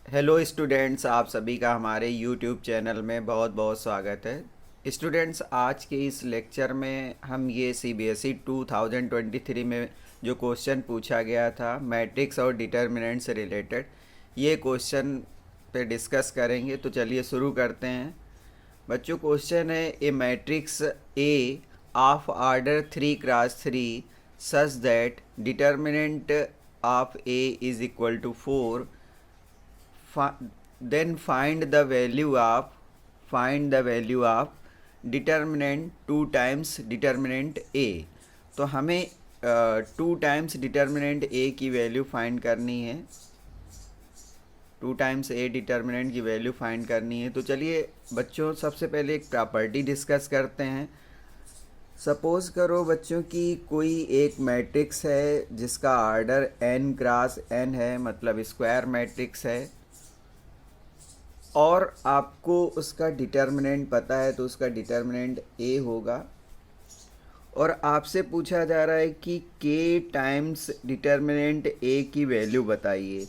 Hello students, आप सभी का हमारे यूट्यूब चैनल में बहुत बहुत स्वागत है। स्टूडेंट्स, आज के इस लेक्चर में हम ये सीबीएसई 2023 में जो क्वेश्चन पूछा गया था मैट्रिक्स और डिटर्मिनेंट से रिलेटेड, ये क्वेश्चन पे डिस्कस करेंगे। तो चलिए शुरू करते हैं। बच्चों, क्वेश्चन है A matrix A of order 3x3 such that determinant of A is equal to 4, then find the value of determinant 2 times determinant a। तो हमें 2 टाइम्स डिटर्मिनेंट a की वैल्यू फाइंड करनी है। 2 टाइम्स a डिटर्मिनेंट की value find करनी है। तो चलिए बच्चों, सबसे पहले एक प्रॉपर्टी डिस्कस करते हैं। सपोज़ करो बच्चों कि कोई एक मैट्रिक्स है जिसका ऑर्डर n क्रॉस n है, मतलब स्क्वायर मैट्रिक्स है, और आपको उसका डिटर्मिनेंट पता है, तो उसका डिटर्मिनेंट ए होगा। और आपसे पूछा जा रहा है कि के टाइम्स डिटर्मिनेंट ए की वैल्यू बताइए।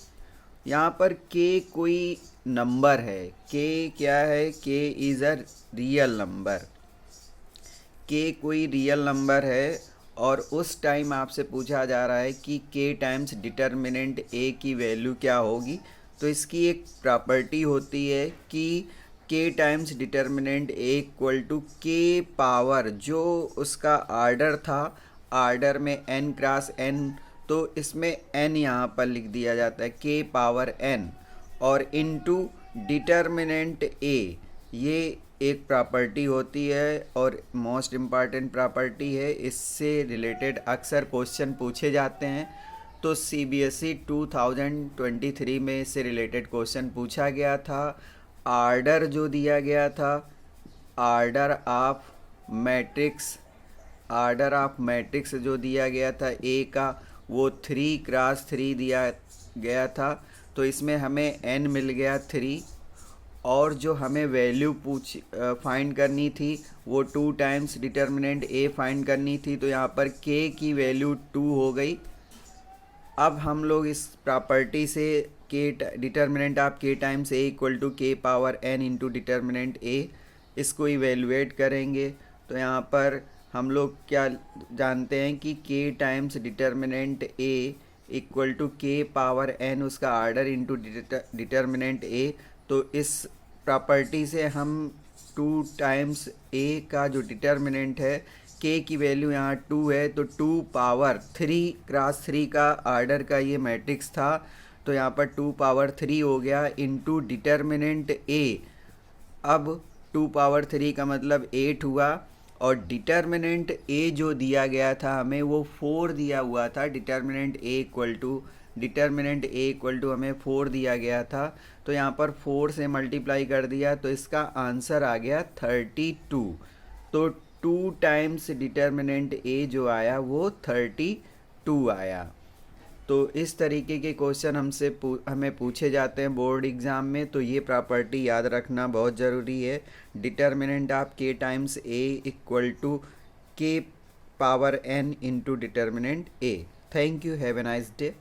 यहाँ पर के कोई नंबर है। के क्या है? के इज़ अ रियल नंबर। के कोई रियल नंबर है और उस टाइम आपसे पूछा जा रहा है कि के टाइम्स डिटर्मिनेंट ए की वैल्यू क्या होगी। तो इसकी एक प्रॉपर्टी होती है कि K times determinant A equal to K power, जो उसका आर्डर था, आर्डर में n क्रॉस n, तो इसमें n यहाँ पर लिख दिया जाता है के पावर n, और इनटू डिटर्मिनेंट ए। ये एक प्रॉपर्टी होती है और मोस्ट इम्पॉर्टेंट प्रॉपर्टी है। इससे रिलेटेड अक्सर क्वेश्चन पूछे जाते हैं। तो सीबीएसई 2023 में इससे रिलेटेड क्वेश्चन पूछा गया था। आर्डर जो दिया गया था, आर्डर ऑफ मैट्रिक्स जो दिया गया था ए का, वो 3x3 दिया गया था। तो इसमें हमें n मिल गया 3, और जो हमें वैल्यू फाइंड करनी थी वो 2 टाइम्स डिटर्मिनेंट ए फाइंड करनी थी। तो यहाँ पर k की वैल्यू 2 हो गई। अब हम लोग इस प्रॉपर्टी से के डिटर्मिनेंट ऑफ के times A equal to K power n into determinant ए, इसको इवेलुएट करेंगे। तो यहाँ पर हम लोग क्या जानते हैं कि K times determinant A equal to K power n, उसका आर्डर इंटू डिटर्मिनेंट ए। तो इस प्रॉपर्टी से हम 2 टाइम्स a का जो डिटर्मिनेंट है, k की वैल्यू यहाँ 2 है, तो 2 पावर 3x3 का आर्डर का ये मैट्रिक्स था। तो यहाँ पर 2 पावर 3 हो गया इंटू डिटर्मिनेंट a। अब 2 पावर 3 का मतलब 8 हुआ, और डिटर्मिनेंट a जो दिया गया था हमें, वो 4 दिया हुआ था। डिटर्मिनेंट a इक्वल टू हमें 4 दिया गया था। तो यहाँ पर 4 से मल्टीप्लाई कर दिया, तो इसका आंसर आ गया 32। तो 2 टाइम्स डिटर्मिनेंट a जो आया वो 32 आया। तो इस तरीके के क्वेश्चन हमें पूछे जाते हैं बोर्ड एग्ज़ाम में। तो ये प्रॉपर्टी याद रखना बहुत ज़रूरी है। डिटर्मिनेंट ऑफ के times a equal to K power n into determinant a। Thank you, have a nice day.